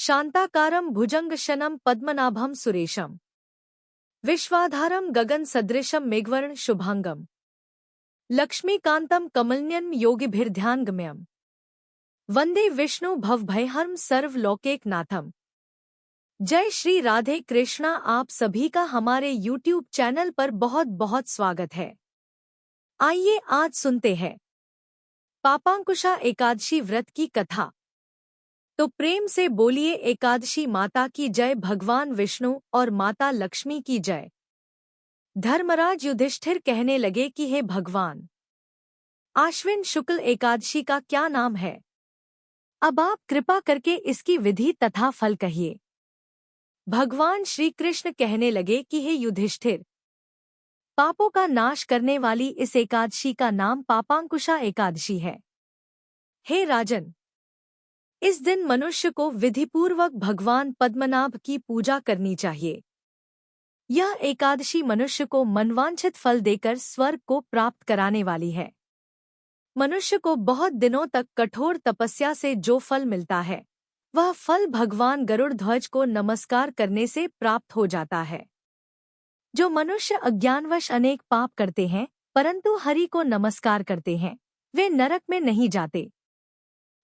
शांताकारं भुजंगशयनं पद्मनाभं सुरेशं विश्वाधारं गगनसदृशं मेघवर्ण शुभांगं लक्ष्मीकान्तं कमलनयनं योगिभिर्ध्यानगम्यं वंदे विष्णु भवभयहरं सर्वलोकैकनाथम। जय श्री राधे कृष्णा। आप सभी का हमारे YouTube चैनल पर बहुत बहुत स्वागत है। आइए आज सुनते हैं पापांकुशा एकादशी व्रत की कथा। तो प्रेम से बोलिए एकादशी माता की जय, भगवान विष्णु और माता लक्ष्मी की जय। धर्मराज युधिष्ठिर कहने लगे कि हे भगवान, आश्विन शुक्ल एकादशी का क्या नाम है? अब आप कृपा करके इसकी विधि तथा फल कहिए। भगवान श्री कृष्ण कहने लगे कि हे युधिष्ठिर, पापों का नाश करने वाली इस एकादशी का नाम पापांकुशा एकादशी है। हे राजन, इस दिन मनुष्य को विधिपूर्वक भगवान पद्मनाभ की पूजा करनी चाहिए। यह एकादशी मनुष्य को मनवांछित फल देकर स्वर्ग को प्राप्त कराने वाली है। मनुष्य को बहुत दिनों तक कठोर तपस्या से जो फल मिलता है, वह फल भगवान गरुड़ ध्वज को नमस्कार करने से प्राप्त हो जाता है। जो मनुष्य अज्ञानवश अनेक पाप करते हैं परंतु हरि को नमस्कार करते हैं, वे नरक में नहीं जाते।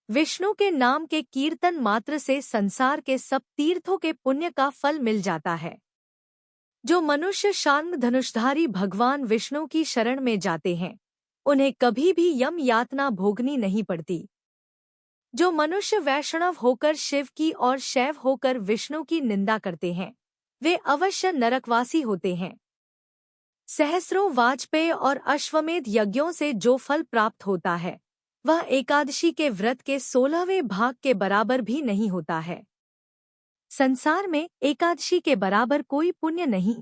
विष्णु के नाम के कीर्तन मात्र से संसार के सब तीर्थों के पुण्य का फल मिल जाता है। जो मनुष्य शांग धनुषधारी भगवान विष्णु की शरण में जाते हैं, उन्हें कभी भी यम यातना भोगनी नहीं पड़ती। जो मनुष्य वैष्णव होकर शिव की और शैव होकर विष्णु की निंदा करते हैं, वे अवश्य नरकवासी होते हैं। सहस्रों वाजपेय और अश्वमेध यज्ञों से जो फल प्राप्त होता है, वह एकादशी के व्रत के 16वें भाग के बराबर भी नहीं होता है। संसार में एकादशी के बराबर कोई पुण्य नहीं,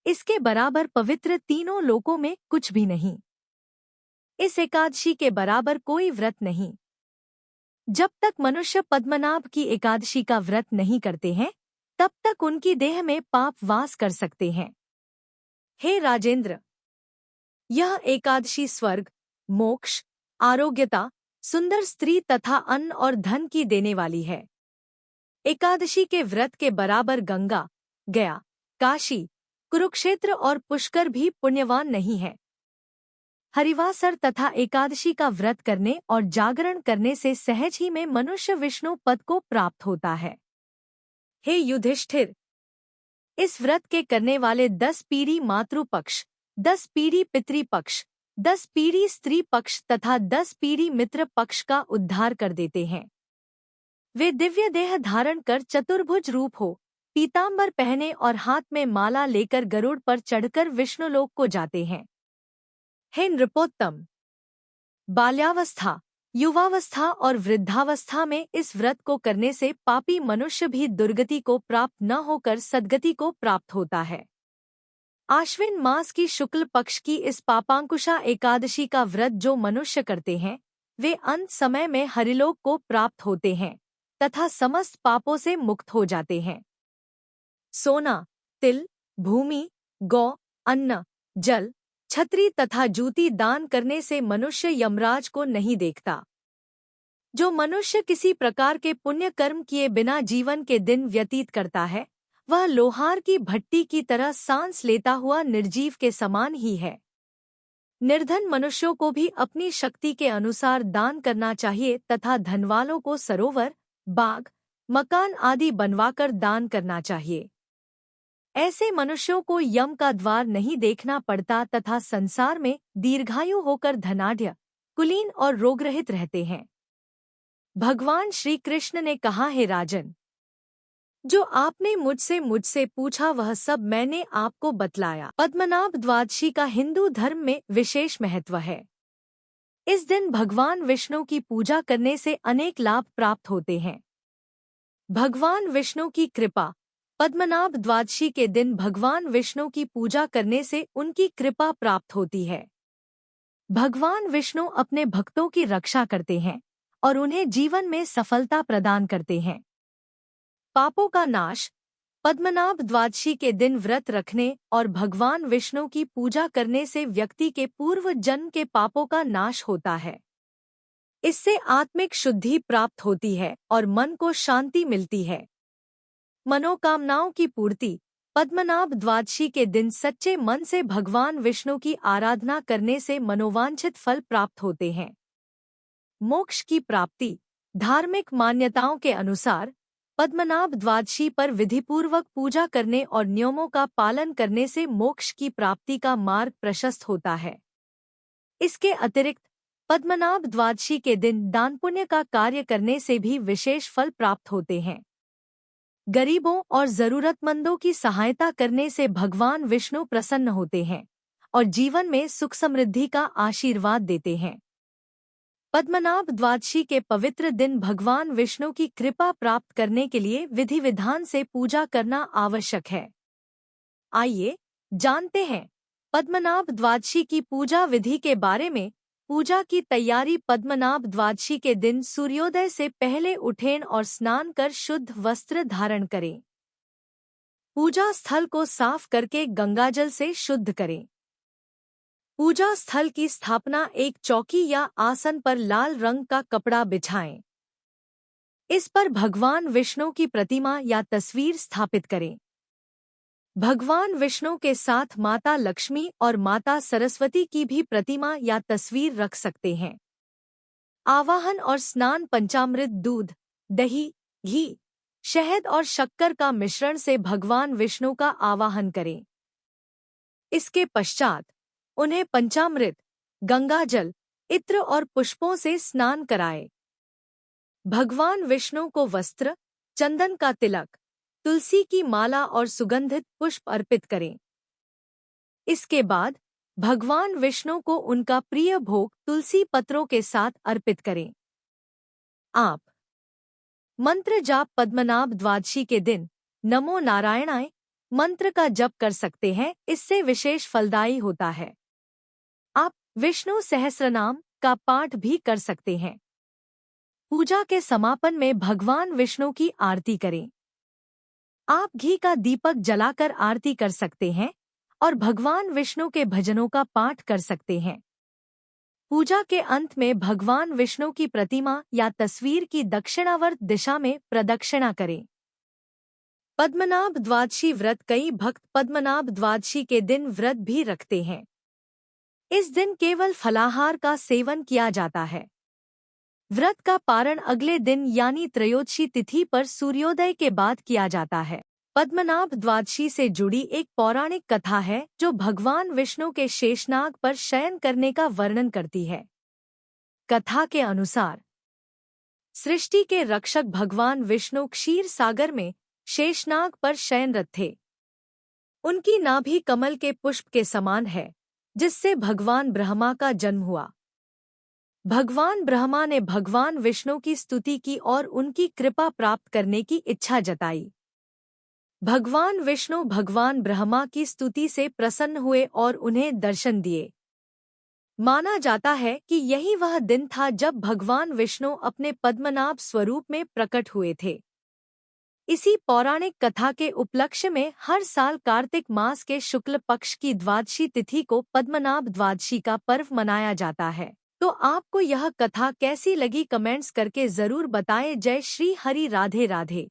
इसके बराबर पवित्र तीनों लोकों में कुछ भी नहीं। इस एकादशी के बराबर कोई व्रत नहीं। जब तक मनुष्य पद्मनाभ की एकादशी का व्रत नहीं करते हैं, तब तक उनकी देह में पाप वास कर सकते हैं। हे राजेंद्र, यह एकादशी स्वर्ग, मोक्ष, आरोग्यता, सुंदर स्त्री तथा अन्न और धन की देने वाली है। एकादशी के व्रत के बराबर गंगा, गया, काशी, कुरुक्षेत्र और पुष्कर भी पुण्यवान नहीं है। हरिवासर तथा एकादशी का व्रत करने और जागरण करने से सहज ही में मनुष्य विष्णु पद को प्राप्त होता है। हे युधिष्ठिर, इस व्रत के करने वाले 10 पीढ़ी मातृपक्ष, 10 पीढ़ी पितृपक्ष, 10 पीढ़ी स्त्री पक्ष तथा 10 पीढ़ी मित्र पक्ष का उद्धार कर देते हैं। वे दिव्य देह धारण कर चतुर्भुज रूप हो, पीतांबर पहने और हाथ में माला लेकर गरुड़ पर चढ़कर विष्णुलोक को जाते हैं। हे नृपोत्तम, बाल्यावस्था, युवावस्था और वृद्धावस्था में इस व्रत को करने से पापी मनुष्य भी दुर्गति को प्राप्त न होकर सद्गति को प्राप्त होता है। आश्विन मास की शुक्ल पक्ष की इस पापांकुशा एकादशी का व्रत जो मनुष्य करते हैं, वे अंत समय में हरिलोक को प्राप्त होते हैं तथा समस्त पापों से मुक्त हो जाते हैं। सोना, तिल, भूमि, गौ, अन्न, जल, छत्री तथा जूती दान करने से मनुष्य यमराज को नहीं देखता। जो मनुष्य किसी प्रकार के पुण्य कर्म किए बिना जीवन के दिन व्यतीत करता है, वह लोहार की भट्टी की तरह सांस लेता हुआ निर्जीव के समान ही है। निर्धन मनुष्यों को भी अपनी शक्ति के अनुसार दान करना चाहिए तथा धनवालों को सरोवर, बाग, मकान आदि बनवाकर दान करना चाहिए। ऐसे मनुष्यों को यम का द्वार नहीं देखना पड़ता तथा संसार में दीर्घायु होकर धनाढ्य, कुलीन और रोगरहित रहते हैं। भगवान श्री कृष्ण ने कहा, हे राजन, जो आपने मुझसे पूछा वह सब मैंने आपको बतलाया। पद्मनाभ द्वादशी का हिंदू धर्म में विशेष महत्व है। इस दिन भगवान विष्णु की पूजा करने से अनेक लाभ प्राप्त होते हैं। भगवान विष्णु की कृपा, पद्मनाभ द्वादशी के दिन भगवान विष्णु की पूजा करने से उनकी कृपा प्राप्त होती है। भगवान विष्णु अपने भक्तों की रक्षा करते हैं और उन्हें जीवन में सफलता प्रदान करते हैं। पापों का नाश, पद्मनाभ द्वादशी के दिन व्रत रखने और भगवान विष्णु की पूजा करने से व्यक्ति के पूर्व जन्म के पापों का नाश होता है। इससे आत्मिक शुद्धि प्राप्त होती है और मन को शांति मिलती है। मनोकामनाओं की पूर्ति। पद्मनाभ द्वादशी के दिन सच्चे मन से भगवान विष्णु की आराधना करने से मनोवांछित फल प्राप्त होते हैं। मोक्ष की प्राप्ति। धार्मिक मान्यताओं के अनुसार पद्मनाभ द्वादशी पर विधिपूर्वक पूजा करने और नियमों का पालन करने से मोक्ष की प्राप्ति का मार्ग प्रशस्त होता है। इसके अतिरिक्त पद्मनाभ द्वादशी के दिन दान पुण्य का कार्य करने से भी विशेष फल प्राप्त होते हैं। गरीबों और जरूरतमंदों की सहायता करने से भगवान विष्णु प्रसन्न होते हैं और जीवन में सुख समृद्धि का आशीर्वाद देते हैं। पद्मनाभ द्वादशी के पवित्र दिन भगवान विष्णु की कृपा प्राप्त करने के लिए विधि विधान से पूजा करना आवश्यक है। आइए जानते हैं पद्मनाभ द्वादशी की पूजा विधि के बारे में। पूजा की तैयारी। पद्मनाभ द्वादशी के दिन सूर्योदय से पहले उठें और स्नान कर शुद्ध वस्त्र धारण करें। पूजा स्थल को साफ करके गंगाजल से शुद्ध करें। पूजा स्थल की स्थापना एक चौकी या आसन पर लाल रंग का कपड़ा बिछाएं। इस पर भगवान विष्णु की प्रतिमा या तस्वीर स्थापित करें। भगवान विष्णु के साथ माता लक्ष्मी और माता सरस्वती की भी प्रतिमा या तस्वीर रख सकते हैं। आवाहन और स्नान। पंचामृत दूध, दही, घी, शहद और शक्कर का मिश्रण से भगवान विष्णु का आवाहन करें। इसके पश्चात उन्हें पंचामृत, गंगाजल, इत्र और पुष्पों से स्नान कराएं। भगवान विष्णु को वस्त्र, चंदन का तिलक, तुलसी की माला और सुगंधित पुष्प अर्पित करें। इसके बाद भगवान विष्णु को उनका प्रिय भोग तुलसी पत्रों के साथ अर्पित करें। आप मंत्र जाप। पद्मनाभ द्वादशी के दिन नमो नारायणाय मंत्र का जप कर सकते हैं। इससे विशेष फलदायी होता है। आप विष्णु सहस्रनाम का पाठ भी कर सकते हैं। पूजा के समापन में भगवान विष्णु की आरती करें। आप घी का दीपक जलाकर आरती कर सकते हैं और भगवान विष्णु के भजनों का पाठ कर सकते हैं। पूजा के अंत में भगवान विष्णु की प्रतिमा या तस्वीर की दक्षिणावर्त दिशा में प्रदक्षिणा करें। पद्मनाभ द्वादशी व्रत। कई भक्त पद्मनाभ द्वादशी के दिन व्रत भी रखते हैं। इस दिन केवल फलाहार का सेवन किया जाता है। व्रत का पारण अगले दिन यानी त्रयोदशी तिथि पर सूर्योदय के बाद किया जाता है। पद्मनाभ द्वादशी से जुड़ी एक पौराणिक कथा है जो भगवान विष्णु के शेषनाग पर शयन करने का वर्णन करती है। कथा के अनुसार सृष्टि के रक्षक भगवान विष्णु क्षीर सागर में शेषनाग पर शयनरत थे। उनकी नाभि कमल के पुष्प के समान है, जिससे भगवान ब्रह्मा का जन्म हुआ। भगवान ब्रह्मा ने भगवान विष्णु की स्तुति की और उनकी कृपा प्राप्त करने की इच्छा जताई। भगवान विष्णु भगवान ब्रह्मा की स्तुति से प्रसन्न हुए और उन्हें दर्शन दिए। माना जाता है कि यही वह दिन था जब भगवान विष्णु अपने पद्मनाभ स्वरूप में प्रकट हुए थे। इसी पौराणिक कथा के उपलक्ष्य में हर साल कार्तिक मास के शुक्ल पक्ष की द्वादशी तिथि को पद्मनाभ द्वादशी का पर्व मनाया जाता है। तो आपको यह कथा कैसी लगी कमेंट्स करके जरूर बताएं। जय श्री हरि। राधे राधे।